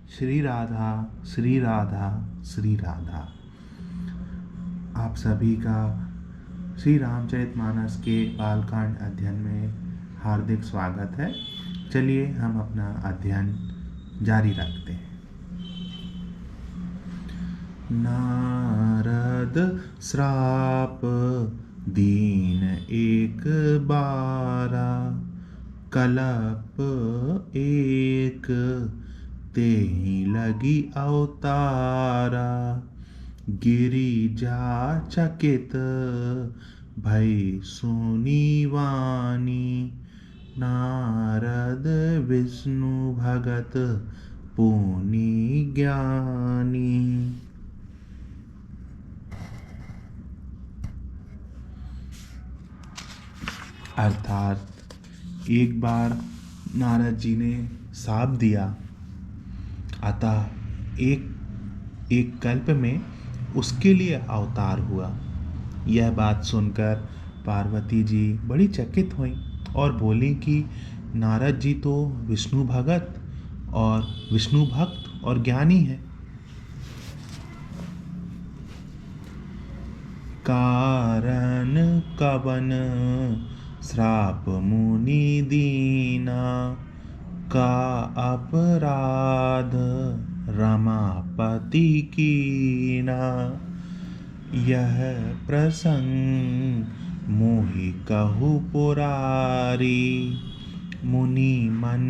श्री राधा श्री राधा श्री राधा। आप सभी का श्री रामचरितमानस के बालकांड अध्ययन में हार्दिक स्वागत है। चलिए हम अपना अध्ययन जारी रखते हैं। नारद श्राप दीन एक बारा, कलप एक तेहि लगी अवतारा। गिरिजा चकित भई सुनी वाणी, नारद विष्णु भगत पुनि ज्ञानी। अर्थात एक बार नारद जी ने शाप दिया, अतः एक कल्प में उसके लिए अवतार हुआ। यह बात सुनकर पार्वती जी बड़ी चकित हुई और बोली कि नारद जी तो विष्णु भक्त और ज्ञानी हैं। कारण कवन श्राप मुनि दीना, का अपराध रमापति कीना। यह प्रसंग मोहि कहु पुरारी, मुनि मन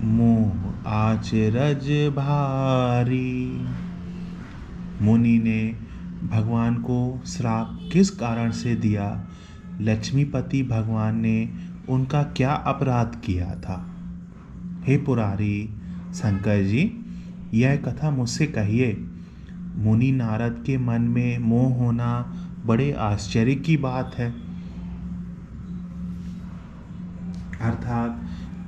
मोह आचरज भारी। मुनि ने भगवान को श्राप किस कारण से दिया? लक्ष्मीपति भगवान ने उनका क्या अपराध किया था? हे पुरारी शंकर जी, यह कथा मुझसे कहिए। मुनि नारद के मन में मोह होना बड़े आश्चर्य की बात है। अर्थात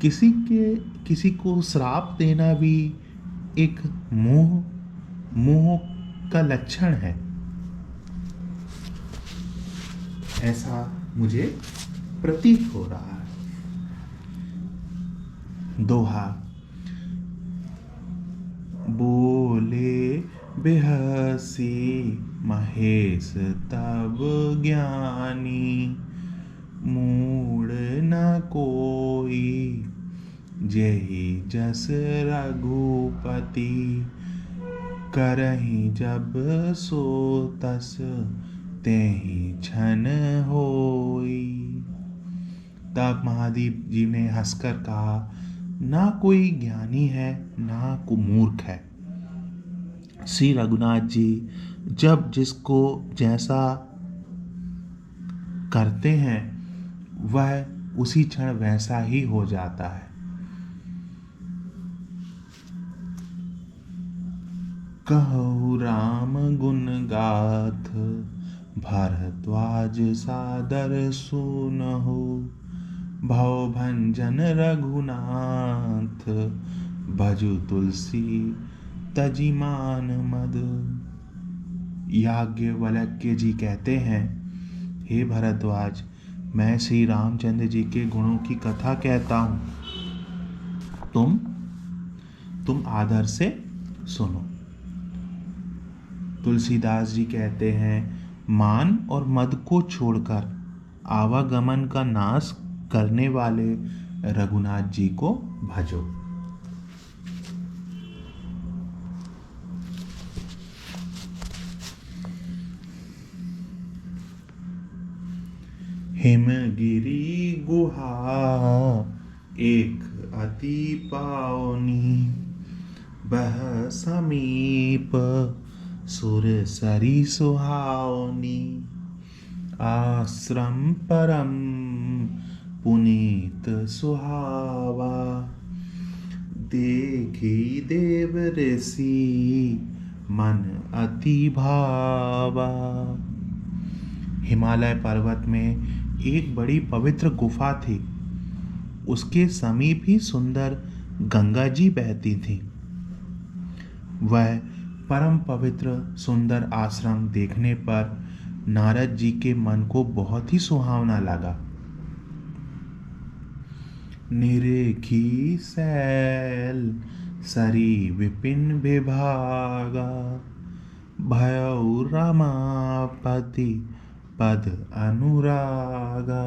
किसी को श्राप देना भी एक मोह का लक्षण है, ऐसा मुझे प्रतीत हो रहा है। दोहा। बोले बेहसी महेश तब ज्ञानी, मूड न कोई जेहि जस रघुपति। करहि जब सो तस तेहि क्षण होई। तब महादेव जी ने हंसकर कहा, ना कोई ज्ञानी है ना को मूर्ख है। श्री रघुनाथ जी जब जिसको जैसा करते हैं वह उसी क्षण वैसा ही हो जाता है। कहु राम गुण गाथ, भरद्वाज सादर सुनहु। भव भंजन रघुनाथ, भजु तुलसी तजि मान मद। याज्ञवल्क्य जी कहते हैं, हे भरद्वाज, मैं श्री रामचंद्र जी के गुणों की कथा कहता हूँ, तुम आदर से सुनो। तुलसीदास जी कहते हैं, मान और मद को छोड़कर आवागमन का नाश करने वाले रघुनाथ जी को भजो। हिमगिरी गुहा एक अति पावनी, बह समीप सुर सरी सुहावनी। आश्रम परम पुनीत सुहावा, देखी देव ऋषि मन अति भावा। हिमालय पर्वत में एक बड़ी पवित्र गुफा थी। उसके समीप ही सुंदर गंगा जी बहती थी। वह परम पवित्र सुंदर आश्रम देखने पर नारद जी के मन को बहुत ही सुहावना लगा। निरेखी सैल सरी विपिन विभागा। भयउ रमापति पद अनुरागा।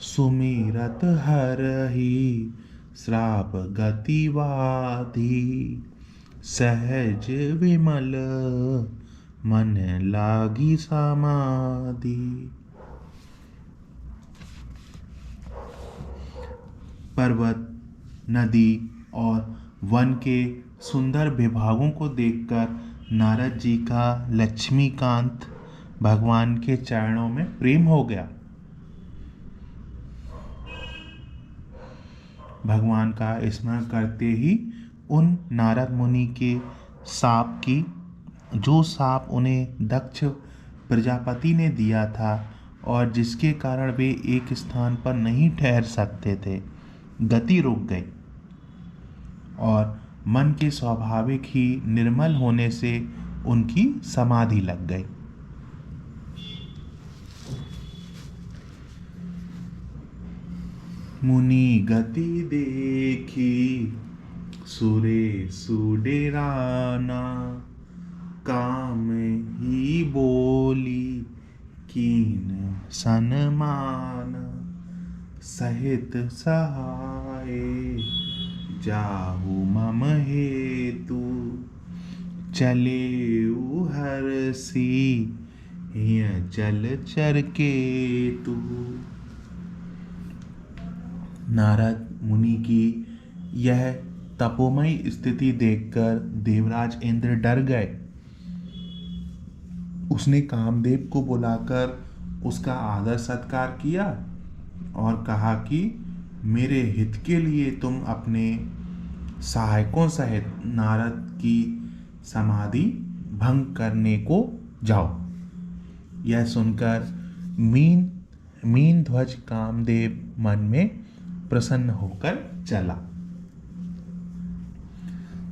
सुमिरत हरहि श्राप गतिवादी। सहज विमल मन लागी समाधि। पर्वत, नदी और वन के सुंदर विभागों को देखकर नारद जी का लक्ष्मीकांत भगवान के चरणों में प्रेम हो गया। भगवान का स्मरण करते ही उन नारद मुनि के जो साप उन्हें दक्ष प्रजापति ने दिया था और जिसके कारण वे एक स्थान पर नहीं ठहर सकते थे, गति रुक गई और मन के स्वाभाविक ही निर्मल होने से उनकी समाधि लग गई। मुनि गति देखी सुरे सुडेराना। काम ही बोली कीन सनमाना। सहित सहाय जाहु मम हेतु। चले हरसी हिय जलचर केतु। नारद मुनि की यह तपोमयी स्थिति देखकर देवराज इंद्र डर गए। उसने कामदेव को बुलाकर उसका आदर सत्कार किया और कहा कि मेरे हित के लिए तुम अपने सहायकों सहित नारद की समाधि भंग करने को जाओ। यह सुनकर मीन ध्वज कामदेव मन में प्रसन्न होकर चला।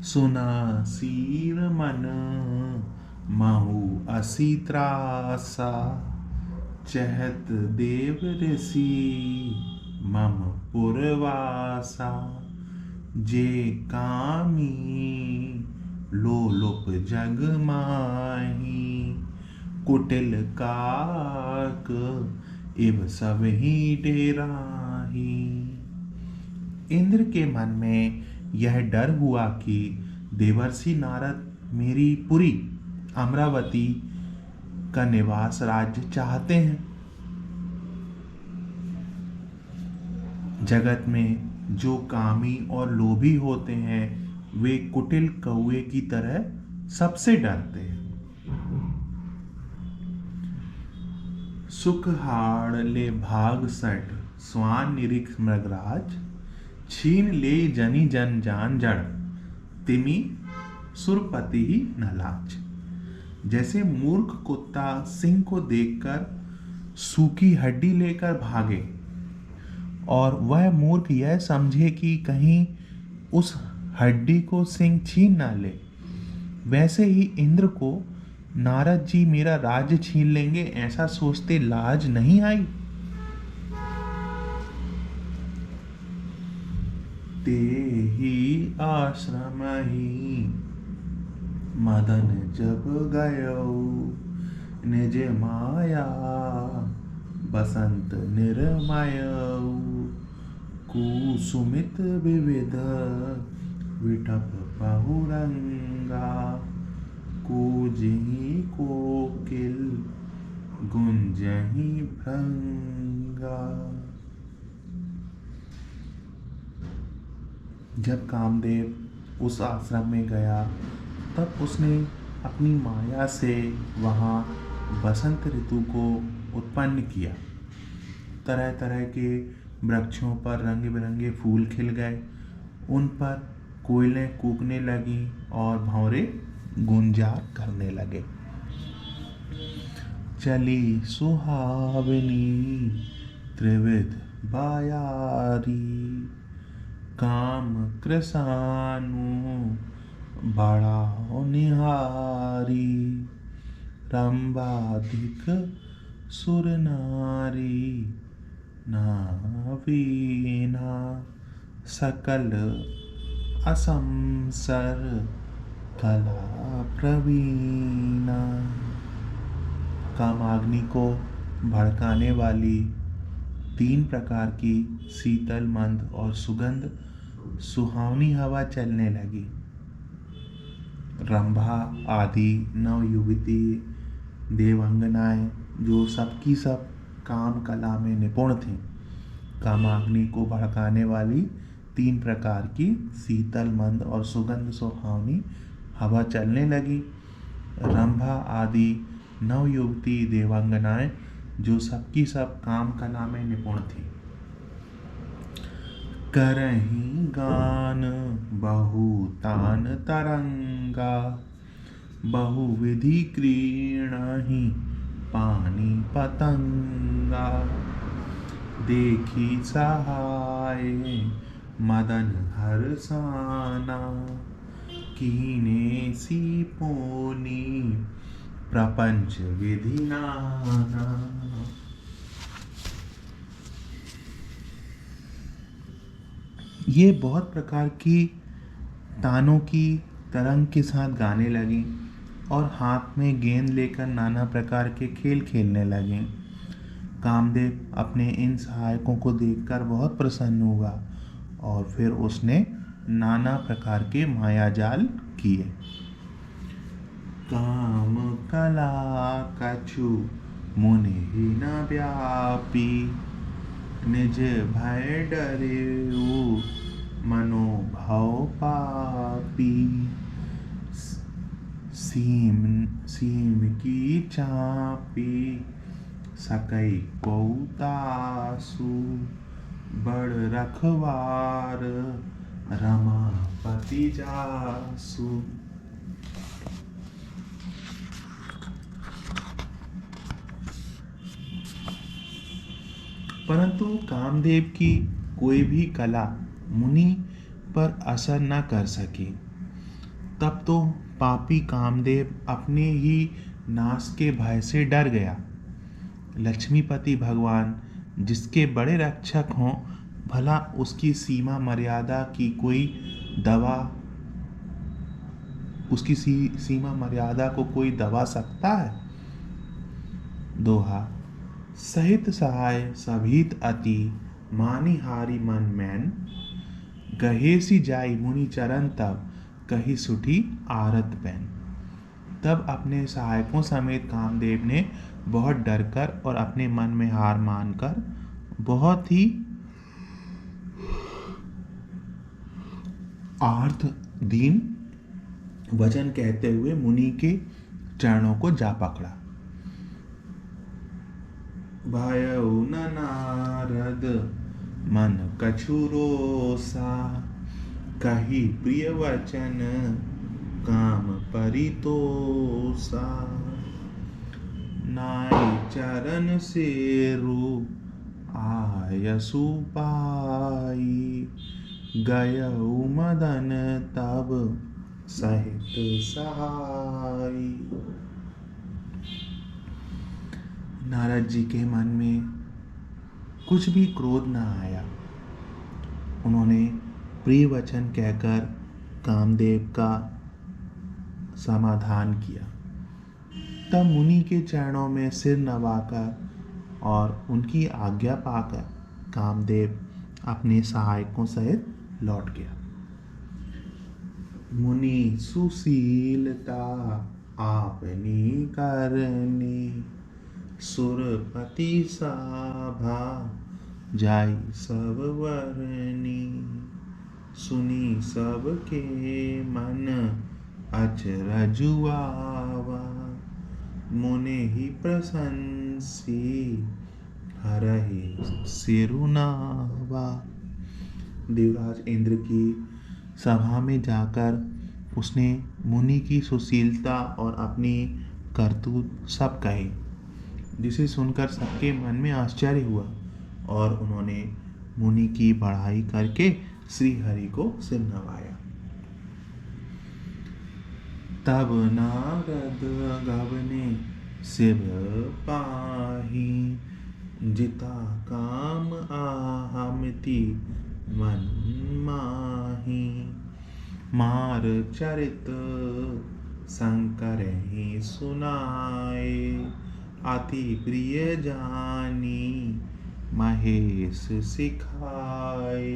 सुना सीर मन महु असी त्रासा। चहत देव ऋषि मम पुरवासा। जे कामी लोलुप जग माही। कुटिल काक इव सब ही डेराही। इंद्र के मन में यह डर हुआ कि देवर्षि नारद मेरी पुरी अमरावती का निवास राज्य चाहते हैं। जगत में जो कामी और लोभी होते हैं वे कुटिल कौवे की तरह सबसे डरते हैं। सुखहाड़ ले भाग सठ स्वान निरीक्ष मृगराज। छीन ले जनी जन जान जड़। तिमी सुरपति ही न लाज। जैसे मूर्ख कुत्ता सिंह को देखकर सूखी हड्डी लेकर भागे और वह मूर्ख यह समझे कि कहीं उस हड्डी को सिंह छीन ना ले, वैसे ही इंद्र को नारद जी मेरा राज्य छीन लेंगे ऐसा सोचते लाज नहीं आई। ते ही आश्रम ही मदन जब गयो। निज माया बसंत निर्मय। कुसुमित विविध विटप बहुरंगा। कूजही कोकिल गुंजही भृंगा। जब कामदेव उस आश्रम में गया तब उसने अपनी माया से वहाँ बसंत ऋतु को उत्पन्न किया। तरह तरह के वृक्षों पर रंग बिरंगे फूल खिल गए। उन पर कोयलें कूकने लगी और भंवरे गुंजार करने लगे। चली सुहावनी त्रिविध बायारी। काम कृसानु बड़ा निहारी। रंबाधिक सुर नारी नवीना सकल असंसर कला प्रवीणा। कामाग्नि को भड़काने वाली 3 प्रकार की शीतल मंद और सुगंध सुहावनी हवा चलने लगी। रंभा आदि नवयुवती देवांगनाएं जो सबकी सब काम कला में निपुण थीं, कामाग्नि को भड़काने वाली 3 प्रकार की शीतल मंद और सुगंध सुहावनी हवा चलने लगी। रंभा आदि नवयुवती देवांगनाएं जो सबकी सब काम कला में निपुण थी, करहीं गान बहुतान तरंगा बहुविधि क्रीणहि पानी पतंगा। देखी सहाय मदन हरसाना कीने सी पोनी प्रपंच विधि नाना। ये बहुत प्रकार की तानों की तरंग के साथ गाने लगी और हाथ में गेंद लेकर नाना प्रकार के खेल खेलने लगे। कामदेव अपने इन सहायकों को देखकर बहुत प्रसन्न हुआ और फिर उसने नाना प्रकार के मायाजाल किए। काम कला कछु मुनि न व्यापी निज भय डरेउ मनोभव पापी। सीम की चापी सकई कौतासु बड़ रखवार रमापति जासु। परंतु कामदेव की कोई भी कला मुनि पर असर न कर सकी। तब तो पापी कामदेव अपने ही नाश के भय से डर गया। लक्ष्मीपति भगवान जिसके बड़े रक्षक हों, भला उसकी सीमा मर्यादा की कोई दवा उसकी सीमा मर्यादा को कोई दबा सकता है। दोहा सहित सहाय सभीत अति मानिहारी मन मैन गहे सी जाई मुनि चरण तब कही सुठी आरत पैन। तब अपने सहायकों समेत कामदेव ने बहुत डरकर और अपने मन में हार मानकर बहुत ही आर्त दीन वचन कहते हुए मुनि के चरणों को जा पकड़ा। भयउ न नारद मन कछु रोसा कही प्रिय वचन काम परितोषा। नाई चरण सेरु आयसु पाई गयउ मदन तब सहित सहाई। नारद जी के मन में कुछ भी क्रोध न आया। उन्होंने प्रिय वचन कहकर कामदेव का समाधान किया। तब मुनि के चरणों में सिर नवाकर और उनकी आज्ञा पाकर कामदेव अपने सहायकों सहित लौट गया। मुनि सुशीलता आपनी करनी सुरपति साभा जाई सब वरनी। सुनी सब के मन अचरजुआवा मुने ही प्रशंसी हरहि सिरुनावा। देवराज इंद्र की सभा में जाकर उसने मुनि की सुशीलता और अपनी करतूत सब कही, जिसे सुनकर सबके मन में आश्चर्य हुआ और उन्होंने मुनि की बढ़ाई करके श्री हरि को सिर नवाया। तब नारद गवने शिव पाही जिता काम आहमिति मन माही। मार चरित शंकर ही सुनाए, अति प्रिय जानी महेश सिखाए।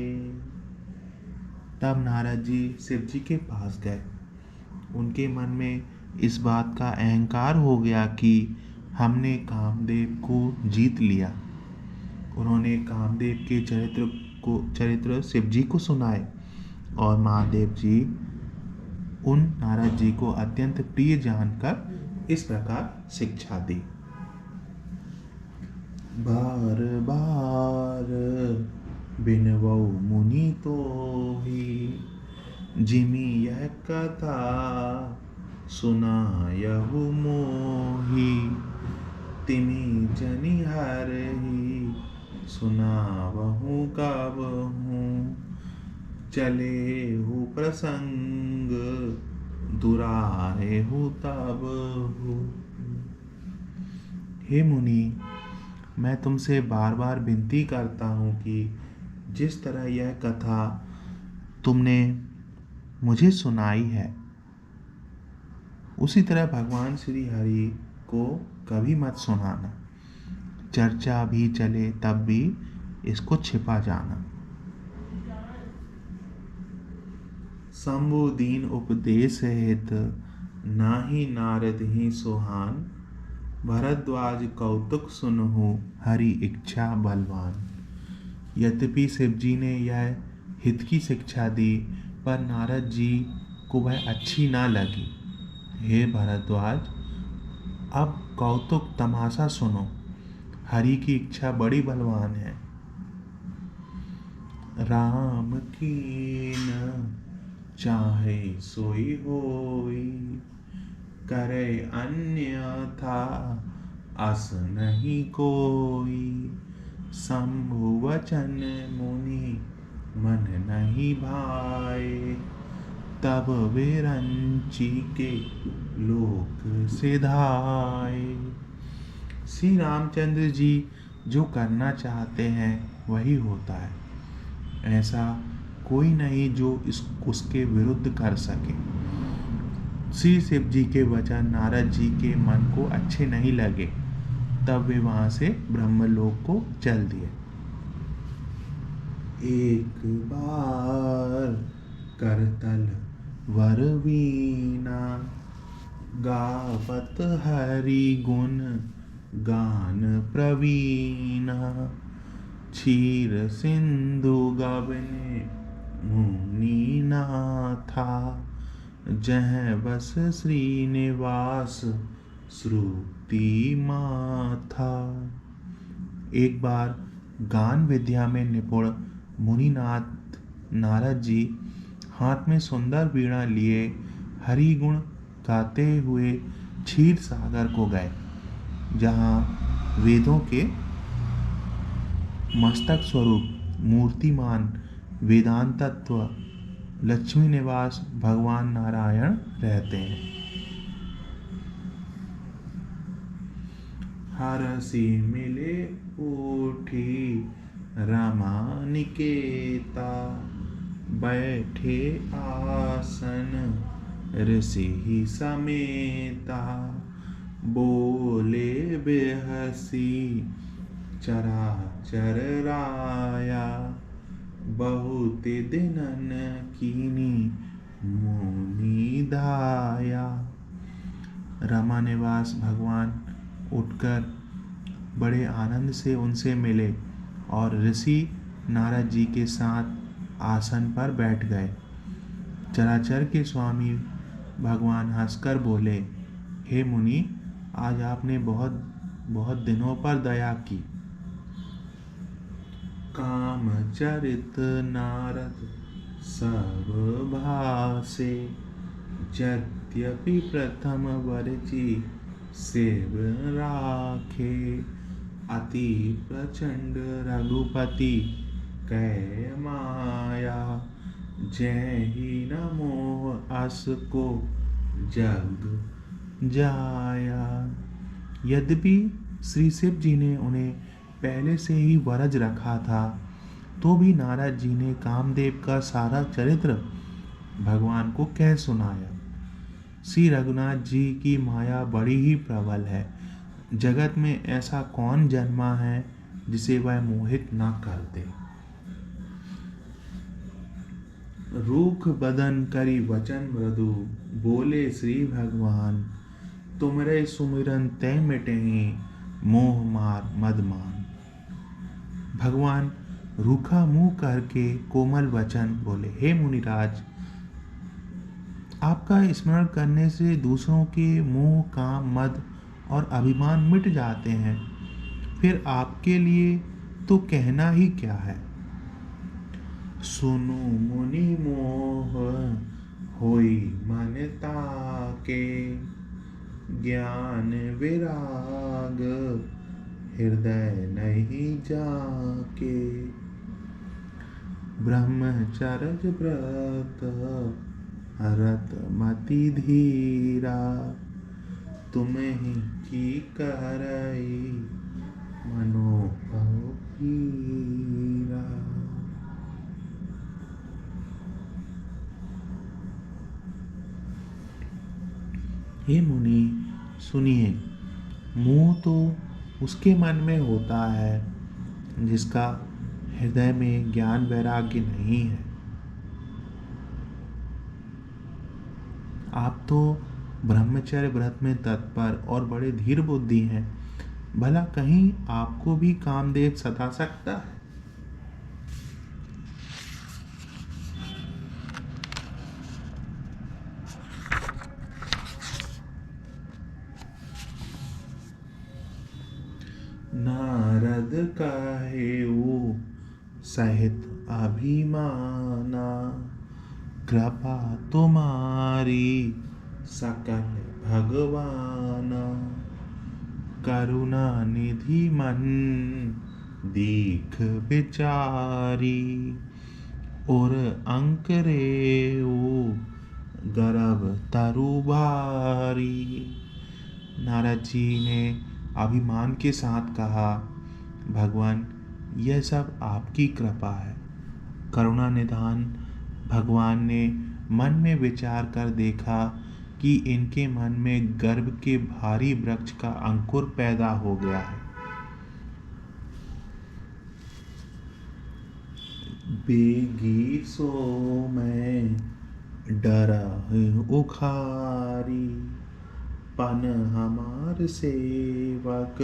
तब नारद जी शिव जी के पास गए। उनके मन में इस बात का अहंकार हो गया कि हमने कामदेव को जीत लिया। उन्होंने कामदेव के चरित्र शिव जी को सुनाए और महादेव जी उन नारद जी को अत्यंत प्रिय जानकर इस प्रकार शिक्षा दी। बार बार बिनवौ मुनि तो ही, जिमि यह कथा सुनायहु मोही। तिमि जनि हरहि सुनावहु कबहु, चलेहु प्रसंग दुराहेहु तबहु। हे मुनि, मैं तुमसे बार बार विनती करता हूँ कि जिस तरह यह कथा तुमने मुझे सुनाई है, उसी तरह भगवान श्री हरि को कभी मत सुनाना। चर्चा भी चले तब भी इसको छिपा जाना। शंभु दीन उपदेश हित, नाही नारद ही सुहान। भरद्वाज कौतुक सुनहु, हरि इच्छा बलवान। यद्यपि शिव जी ने यह हित की शिक्षा दी, पर नारद जी को वह अच्छी ना लगी। हे भरद्वाज, अब कौतुक तमाशा सुनो। हरि की इच्छा बड़ी बलवान है। राम कीन चाहे सोई होई, करे अन्यथा अस नहीं कोई। शंभु वचन मुनि मन नहीं भाए, तब वे रंची के लोक सिधाए। श्री रामचंद्र जी जो करना चाहते हैं वही होता है। ऐसा कोई नहीं जो उसके विरुद्ध कर सके। श्री शिव जी के वचन नारद जी के मन को अच्छे नहीं लगे, तब वे वहां से ब्रह्मलोक को चल दिए। एक बार करतल वर वीणा, गावत हरि गुण गान प्रवीणा। क्षीर सिंधु गबने मुनि नाथा, जह बस श्रीनिवास श्रुति माथा। एक बार गान विद्या में निपुण मुनिनाथ नारद जी हाथ में सुंदर वीणा लिए हरि गुण गाते हुए क्षीर सागर को गए, जहाँ वेदों के मस्तक स्वरूप मूर्तिमान वेदांत तत्व लक्ष्मी निवास भगवान नारायण रहते हैं। हरसि मिले उठी रमा निकेता, बैठे आसन ऋषि ही समेता। बोले बेहसी चराचर राया, बहुत दिनन कीनी मुनि धाया। रमा निवास भगवान उठकर बड़े आनंद से उनसे मिले और ऋषि नारद जी के साथ आसन पर बैठ गए। चराचर के स्वामी भगवान हंसकर बोले, हे मुनि, आज आपने बहुत बहुत दिनों पर दया की। काम चरित नारद सब भासे, यद्यपि प्रथम वरची सेव राखे। अति प्रचंड रघुपति कै माया, जय ही न मोह अस को जग जाया। यद्यपि श्री शिव जी ने उन्हें पहले से ही वरज रखा था, तो भी नारद जी ने कामदेव का सारा चरित्र भगवान को कह सुनाया। श्री रघुनाथ जी की माया बड़ी ही प्रबल है। जगत में ऐसा कौन जन्मा है जिसे वह मोहित न कर दे। रूख बदन करी वचन मृदु, बोले श्री भगवान, तुमरे सुमिरन तय मिटेहि, मोह मार मदमान। भगवान रूखा मुंह करके कोमल वचन बोले, हे मुनिराज, आपका स्मरण करने से दूसरों के मोह, काम, मद और अभिमान मिट जाते हैं। फिर आपके लिए तो कहना ही क्या है। सुनो मुनि मोह होई मन ताके, ज्ञान विराग हृदय नहीं जाके। ब्रह्मचर्य व्रत रत मति धीरा, तुम्हें की करई मनोभव पीरा। हे मुनि सुनिए, मोह तो उसके मन में होता है जिसका हृदय में ज्ञान वैराग्य नहीं है। आप तो ब्रह्मचर्य व्रत में तत्पर और बड़े धीर बुद्धि हैं, भला कहीं आपको भी कामदेव सता सकता है। नारद कहेऊ सहित अभिमाना, कृपा तुम्हारी सकल भगवाना। करुणा निधि मन दीख विचारी, और अंक रेऊ गर्भ तरु भारी। नारद जी ने अभिमान के साथ कहा, भगवान यह सब आपकी कृपा है। करुणा निधान भगवान ने मन में विचार कर देखा कि इनके मन में गर्भ के भारी वृक्ष का अंकुर पैदा हो गया है। बेगी सो मैं डरा उखारी, पन हमार सेवक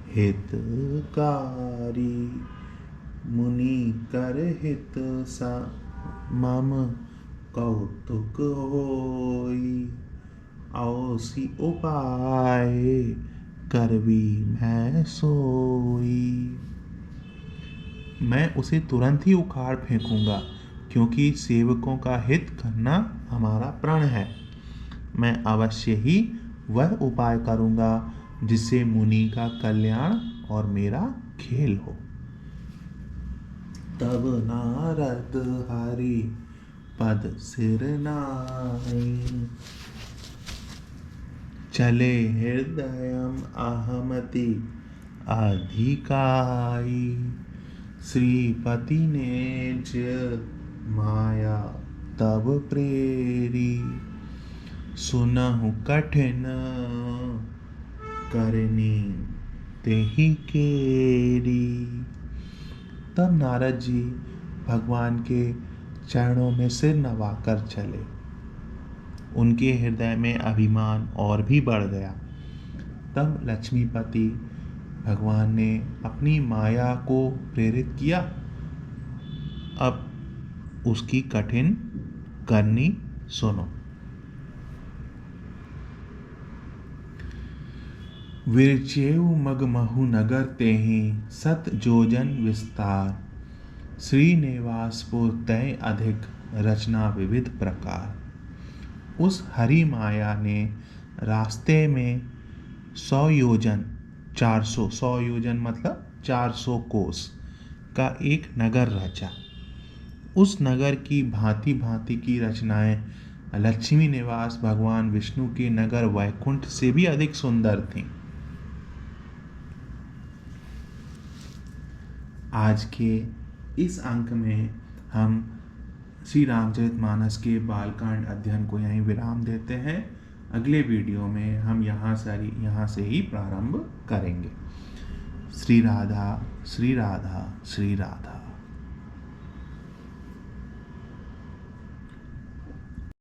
हितकारी। मुनि कर हित सा मम कौतुक होई, औसी उपाय करवी मैं सोई। मैं उसे तुरंत ही उखाड़ फेंकूंगा, क्योंकि सेवकों का हित करना हमारा प्रण है। मैं अवश्य ही वह उपाय करूंगा जिससे मुनि का कल्याण और मेरा खेल हो। तब नारद हरि पद सिर नाई, चले हृदयम अहमति अधिकाई। श्रीपति ने माया तब प्रेरी, सुनहु कठिन करनी तेहि केरी। तब नारद जी भगवान के चरणों में सिर नवाकर चले। उनके हृदय में अभिमान और भी बढ़ गया। तब लक्ष्मीपति भगवान ने अपनी माया को प्रेरित किया। अब उसकी कठिन करनी सुनो। विरचेऊ मगमहु नगर तेहि, सत जोजन विस्तार। श्रीनिवासपुर तय अधिक, रचना विविध प्रकार। उस हरि माया ने रास्ते में 100 योजन 100 योजन मतलब 400 कोस का एक नगर रचा। उस नगर की भांति भांति की रचनाएं लक्ष्मी निवास भगवान विष्णु के नगर वैकुंठ से भी अधिक सुंदर थीं। आज के इस अंक में हम श्री रामचरितमानस के बालकांड अध्ययन को यहीं विराम देते हैं। अगले वीडियो में हम यहाँ से ही प्रारंभ करेंगे। श्री राधा श्री राधा श्री राधा।